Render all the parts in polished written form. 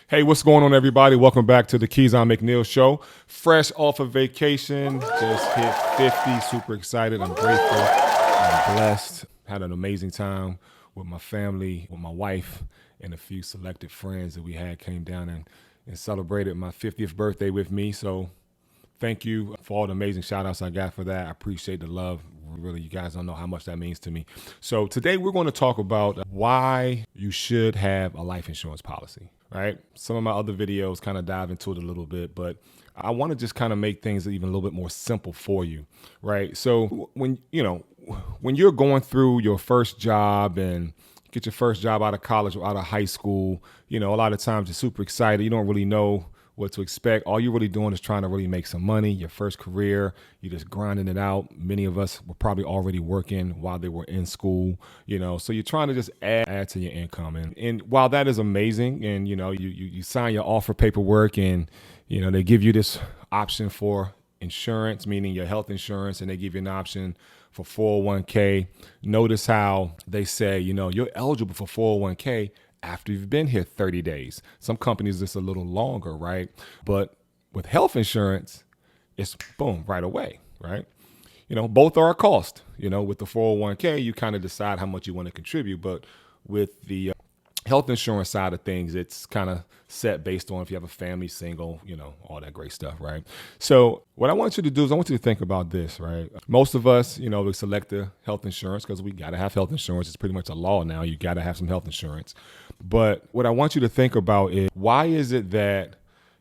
Hey, what's going on, everybody? Welcome back to the Keyshawn McNeil Show. Fresh off of vacation, just hit 50. Super excited. I'm grateful. I'm blessed. Had an amazing time with my family, with my wife, and a few selected friends that we had came down and celebrated my 50th birthday with me. So thank you for all the amazing shout outs I got for that. I appreciate the love. Really, you guys don't know how much that means to me. So today we're going to talk about why you should have a life insurance policy, right? Some of my other videos kind of dive into it a little bit, but I want to just kind of make things even a little bit more simple for you, right? So when you're going through your first job and get your first job out of college or out of high school, a lot of times you're super excited. You don't really know what to expect. All you're really doing is trying to really make some money. Your first career, you're just grinding it out. Many of us were probably already working while they were in school, so you're trying to just add to your income. And while that is amazing, and you sign your offer paperwork and they give you this option for insurance, meaning your health insurance, and they give you an option for 401k. Notice how they say, you're eligible for 401k after you've been here 30 days. Some companies, it's a little longer, right? But with health insurance, it's boom, right away, right? Both are a cost. With the 401k, you kind of decide how much you want to contribute. But with the health insurance side of things, it's kind of set based on if you have a family, single, all that great stuff, right? So what I want you to do is I want you to think about this, right? Most of us, we select the health insurance because we got to have health insurance. It's pretty much a law now. You got to have some health insurance. But what I want you to think about is, why is it that,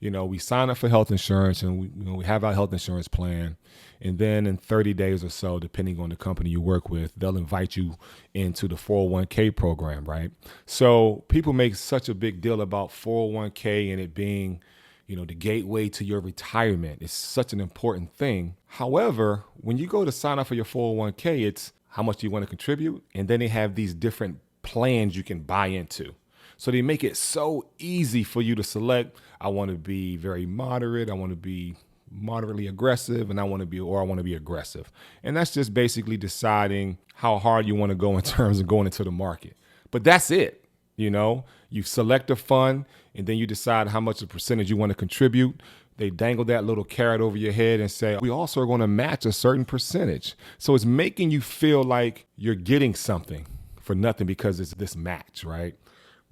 we sign up for health insurance and we have our health insurance plan, and then in 30 days or so, depending on the company you work with, they'll invite you into the 401k program, right? So people make such a big deal about 401k and it being, the gateway to your retirement. It's such an important thing. However, when you go to sign up for your 401k, it's how much do you want to contribute? And then they have these different plans you can buy into. So they make it so easy for you to select. I want to be very moderate. I want to be moderately aggressive, and I want to be aggressive. And that's just basically deciding how hard you want to go in terms of going into the market. But that's it. You select a fund, and then you decide how much of a percentage you want to contribute. They dangle that little carrot over your head and say, we also are going to match a certain percentage. So it's making you feel like you're getting something for nothing because it's this match, right?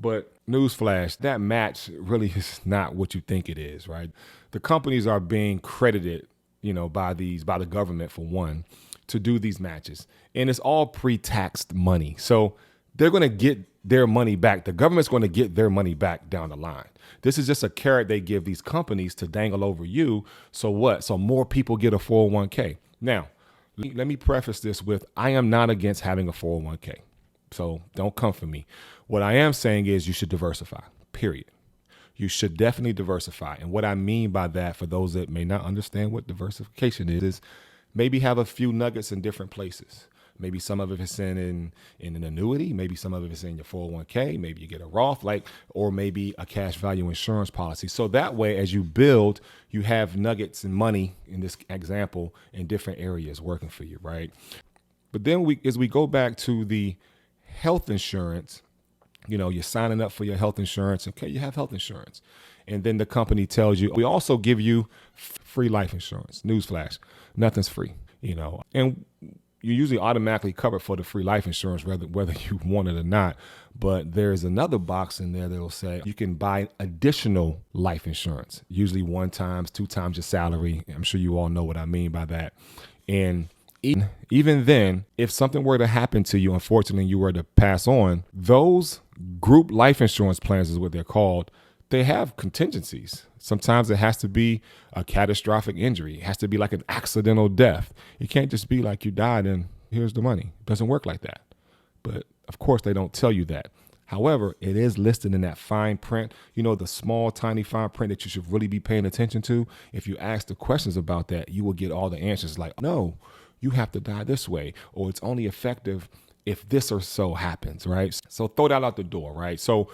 But newsflash, that match really is not what you think it is, right? The companies are being credited, by the government, for one, to do these matches. And it's all pre-taxed money. So they're going to get their money back. The government's going to get their money back down the line. This is just a carrot they give these companies to dangle over you. So what? So more people get a 401k. Now, let me preface this with, I am not against having a 401k. So don't come for me. What I am saying is you should diversify, period. You should definitely diversify. And what I mean by that, for those that may not understand what diversification is maybe have a few nuggets in different places. Maybe some of it is in an annuity. Maybe some of it is in your 401k. Maybe you get a Roth, or maybe a cash value insurance policy. So that way, as you build, you have nuggets and money, in this example, in different areas working for you, right? But then as we go back to the health insurance, you're signing up for your health insurance. Okay, you have health insurance. And then the company tells you, we also give you free life insurance. Newsflash, nothing's free, and you're usually automatically covered for the free life insurance, whether you want it or not. But there's another box in there that'll say you can buy additional life insurance, usually 1 time, 2 times your salary. I'm sure you all know what I mean by that. And even then, if something were to happen to you, unfortunately, you were to pass on, those group life insurance plans is what they're called. They have contingencies. Sometimes it has to be a catastrophic injury. It has to be like an accidental death. It can't just be like you died and here's the money. It doesn't work like that. But of course, they don't tell you that. However, it is listed in that fine print, the small, tiny fine print that you should really be paying attention to. If you ask the questions about that, you will get all the answers like, no, you have to die this way, or it's only effective if this or so happens, right? So throw that out the door, right? So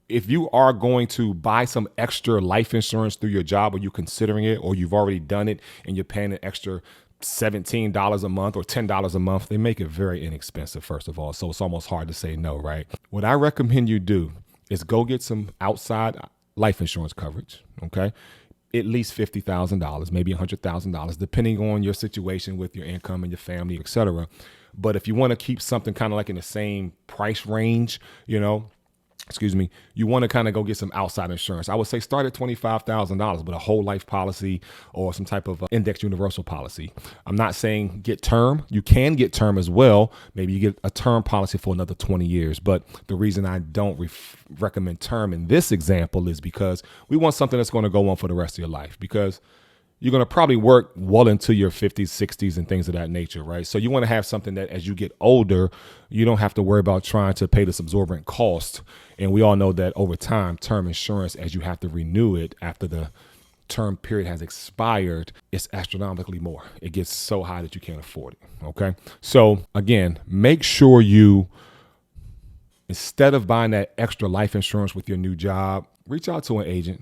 if you are going to buy some extra life insurance through your job, or you're considering it, or you've already done it and you're paying an extra $17 a month or $10 a month, they make it very inexpensive, first of all. So it's almost hard to say no, right? What I recommend you do is go get some outside life insurance coverage, okay? At least $50,000, maybe $100,000, depending on your situation with your income and your family, et cetera. But if you want to keep something kind of like in the same price range, you want to kind of go get some outside insurance. I would say start at $25,000 with a whole life policy or some type of index universal policy. I'm not saying get term. You can get term as well. Maybe you get a term policy for another 20 years. But the reason I don't recommend term in this example is because we want something that's going to go on for the rest of your life, because you're going to probably work well into your 50s, 60s, and things of that nature, right? So you want to have something that as you get older, you don't have to worry about trying to pay this absorbent cost. And we all know that over time, term insurance, as you have to renew it after the term period has expired, it's astronomically more. It gets so high that you can't afford it, okay? So again, make sure you, instead of buying that extra life insurance with your new job, reach out to an agent.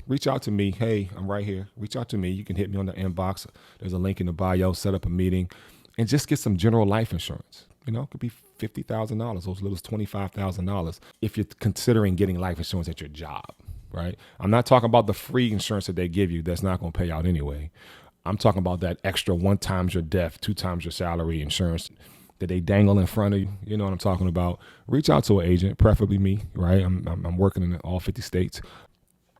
Reach out to me. Hey, I'm right here. Reach out to me. You can hit me on the inbox. There's a link in the bio. Set up a meeting and just get some general life insurance. It could be $50,000, as little as $25,000 if you're considering getting life insurance at your job, right? I'm not talking about the free insurance that they give you that's not going to pay out anyway. I'm talking about that extra 1 times your death, 2 times your salary insurance that they dangle in front of you. You know what I'm talking about? Reach out to an agent, preferably me, right? I'm working in all 50 states.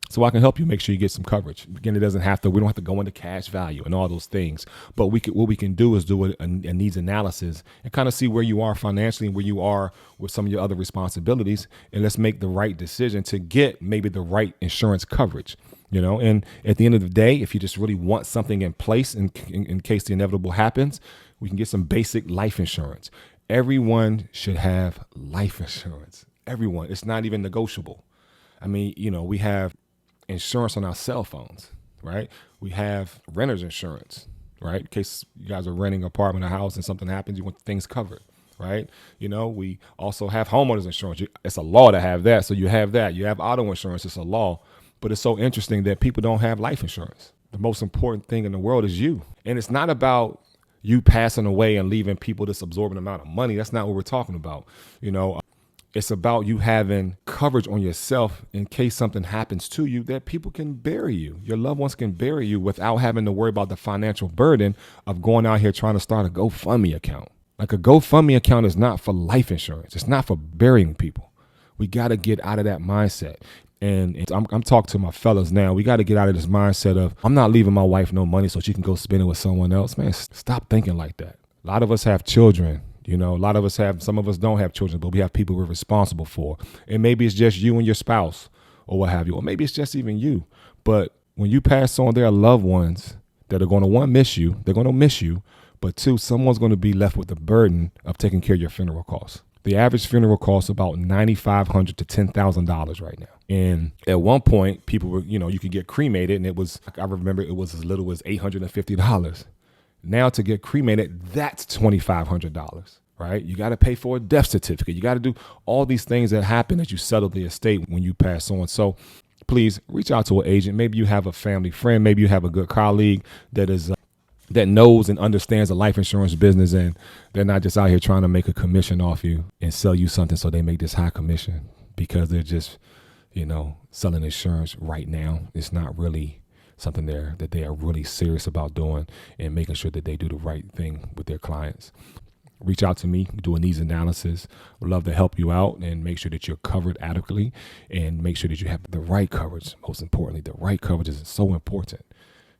So I can help you make sure you get some coverage. Again, we don't have to go into cash value and all those things. But what we can do is do a needs analysis and kind of see where you are financially and where you are with some of your other responsibilities. And let's make the right decision to get maybe the right insurance coverage. And at the end of the day, if you just really want something in place in case the inevitable happens, we can get some basic life insurance. Everyone should have life insurance. Everyone. It's not even negotiable. I mean, we have insurance on our cell phones, right? We have renter's insurance, right? In case you guys are renting an apartment or house and something happens, you want things covered, right? We also have homeowners insurance. It's a law to have that. So you have that. You have auto insurance. It's a law. But it's so interesting that people don't have life insurance. The most important thing in the world is you. And it's not about you passing away and leaving people this absorbent amount of money. That's not what we're talking about. It's about you having coverage on yourself in case something happens to you, that people can bury you. Your loved ones can bury you without having to worry about the financial burden of going out here trying to start a GoFundMe account. Like, a GoFundMe account is not for life insurance. It's not for burying people. We got to get out of that mindset. And I'm talking to my fellas now. We got to get out of this mindset of, I'm not leaving my wife no money so she can go spend it with someone else. Man, stop thinking like that. A lot of us have children. A lot of us some of us don't have children, but we have people we're responsible for. And maybe it's just you and your spouse or what have you. Or maybe it's just even you. But when you pass on, there are loved ones that are going to, 1, miss you. They're going to miss you. But 2, someone's going to be left with the burden of taking care of your funeral costs. The average funeral costs about $9,500 to $10,000 right now. And at one point, people were, you could get cremated. And I remember it was as little as $850. Now to get cremated, that's $2,500, right? You got to pay for a death certificate. You got to do all these things that happen as you settle the estate when you pass on. So please reach out to an agent. Maybe you have a family friend. Maybe you have a good colleague that knows and understands the life insurance business, and they're not just out here trying to make a commission off you and sell you something so they make this high commission because they're just, selling insurance right now. It's not really something there that they are really serious about doing and making sure that they do the right thing with their clients. Reach out to me, do a needs analysis. We'd love to help you out and make sure that you're covered adequately and make sure that you have the right coverage. Most importantly, the right coverage is so important,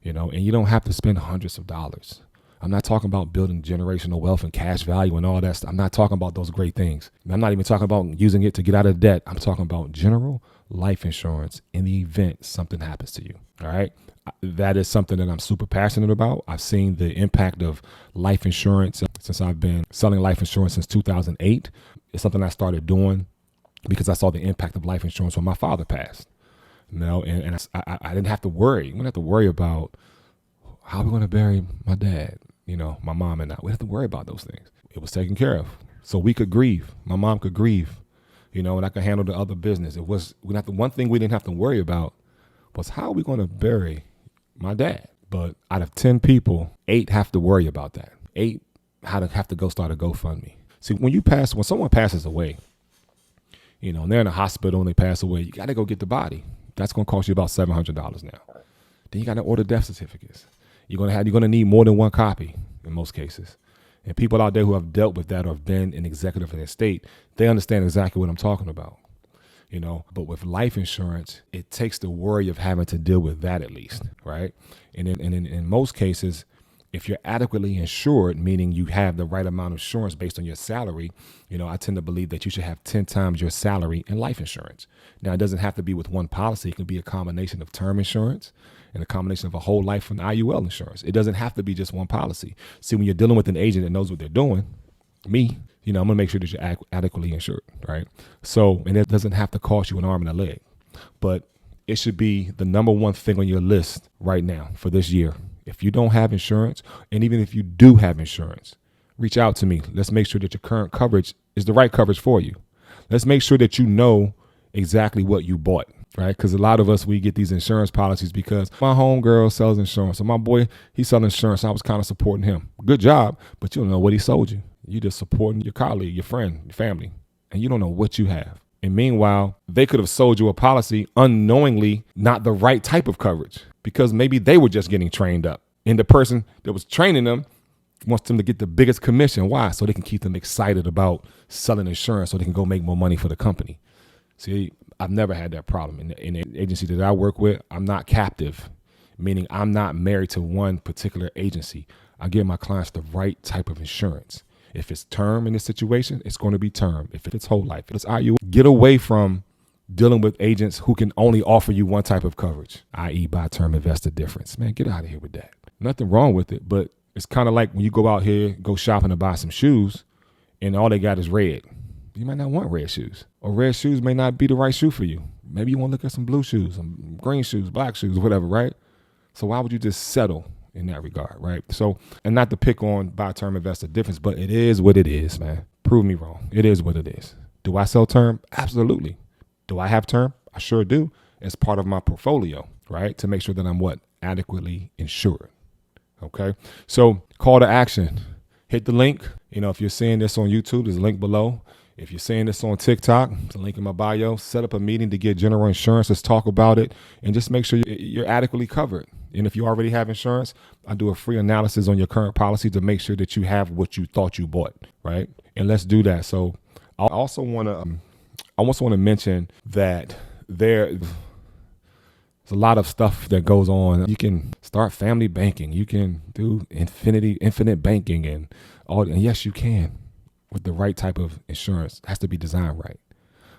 and you don't have to spend hundreds of dollars. I'm not talking about building generational wealth and cash value and all that stuff. I'm not talking about those great things. I'm not even talking about using it to get out of debt. I'm talking about general life insurance in the event something happens to you. All right. That is something that I'm super passionate about. I've seen the impact of life insurance since I've been selling life insurance since 2008. It's something I started doing because I saw the impact of life insurance when my father passed. And I didn't have to worry. We didn't have to worry about how we're going to bury my dad, my mom and I. We didn't have to worry about those things. It was taken care of. So we could grieve. My mom could grieve, and I could handle the other business. One thing we didn't have to worry about was how are we going to bury my dad. But out of 10 people, 8 have to worry about that. 8 have to go start a GoFundMe. See, when someone passes away, and they're in a hospital and they pass away, you got to go get the body. That's going to cost you about $700 now. Then you got to order death certificates. You're going to need more than one copy in most cases. And people out there who have dealt with that or have been an executive in their state, they understand exactly what I'm talking about. But with life insurance, it takes the worry of having to deal with that at least, right? And in most cases, if you're adequately insured, meaning you have the right amount of insurance based on your salary, I tend to believe that you should have 10 times your salary in life insurance. Now, it doesn't have to be with one policy. It can be a combination of term insurance and a combination of a whole life and IUL insurance. It doesn't have to be just one policy. See, when you're dealing with an agent that knows what they're doing, me, I'm going to make sure that you're adequately insured, right? So, and it doesn't have to cost you an arm and a leg, but it should be the number one thing on your list right now for this year. If you don't have insurance, and even if you do have insurance, reach out to me. Let's make sure that your current coverage is the right coverage for you. Let's make sure that you know exactly what you bought, right? Because a lot of us, we get these insurance policies because my homegirl sells insurance, or my boy, he's selling insurance. I was kind of supporting him. Good job, but you don't know what he sold you. You're just supporting your colleague, your friend, your family, and you don't know what you have. And meanwhile, they could have sold you a policy unknowingly, not the right type of coverage, because maybe they were just getting trained up. And the person that was training them wants them to get the biggest commission. Why? So they can keep them excited about selling insurance so they can go make more money for the company. See, I've never had that problem. In the agency that I work with, I'm not captive, meaning I'm not married to one particular agency. I give my clients the right type of insurance. If it's term in this situation, it's going to be term. If it's whole life, if it's IU, get away from dealing with agents who can only offer you one type of coverage, i.e. buy term, invest the difference. Man, get out of here with that. Nothing wrong with it, but it's kind of like when you go out here, go shopping to buy some shoes, and all they got is red. You might not want red shoes, or red shoes may not be the right shoe for you. Maybe you want to look at some blue shoes, some green shoes, black shoes, whatever, right? So why would you just settle in that regard, right? So, and not to pick on buy term, invest the difference, but it is what it is, man. Prove me wrong. It is what it is. Do I sell term? Absolutely. Do I have term? I sure do. It's part of my portfolio, right? To make sure that I'm adequately insured. Okay. So call to action, hit the link. If you're seeing this on YouTube, there's a link below. If you're seeing this on TikTok, there's a link in my bio. Set up a meeting to get general insurance. Let's talk about it and just make sure you're adequately covered. And if you already have insurance, I do a free analysis on your current policy to make sure that you have what you thought you bought, right? And let's do that. So I also want to mention that there's a lot of stuff that goes on. You can start family banking. You can do infinite banking and all. And yes, you can with the right type of insurance. It has to be designed right.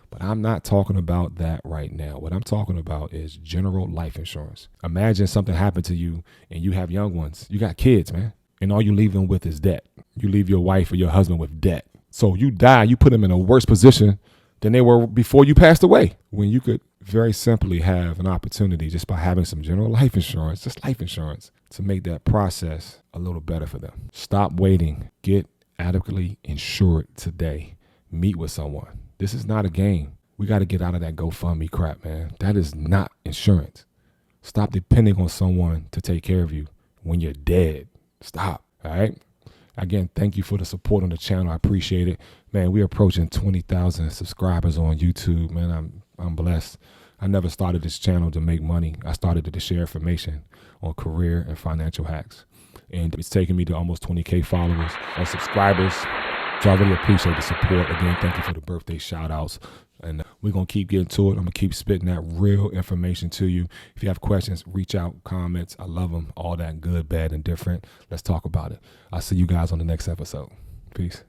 But I'm not talking about that right now. What I'm talking about is general life insurance. Imagine something happened to you and you have young ones. You got kids, man. And all you leave them with is debt. You leave your wife or your husband with debt. So you die, you put them in a worse position than they were before you passed away. When you could very simply have an opportunity just by having some general life insurance, just life insurance, to make that process a little better for them. Stop waiting. Get adequately insured today. Meet with someone. This is not a game. We got to get out of that GoFundMe crap, man. That is not insurance. Stop depending on someone to take care of you when you're dead. Stop. All right. Again, thank you for the support on the channel. I appreciate it. Man, we're approaching 20,000 subscribers on YouTube. Man, I'm blessed. I never started this channel to make money. I started it to share information on career and financial hacks. And it's taken me to almost 20K followers and subscribers. So I really appreciate the support. Again, thank you for the birthday shout outs. And we're going to keep getting to it. I'm going to keep spitting that real information to you. If you have questions, reach out, comments. I love them. All that good, bad, and different. Let's talk about it. I'll see you guys on the next episode. Peace.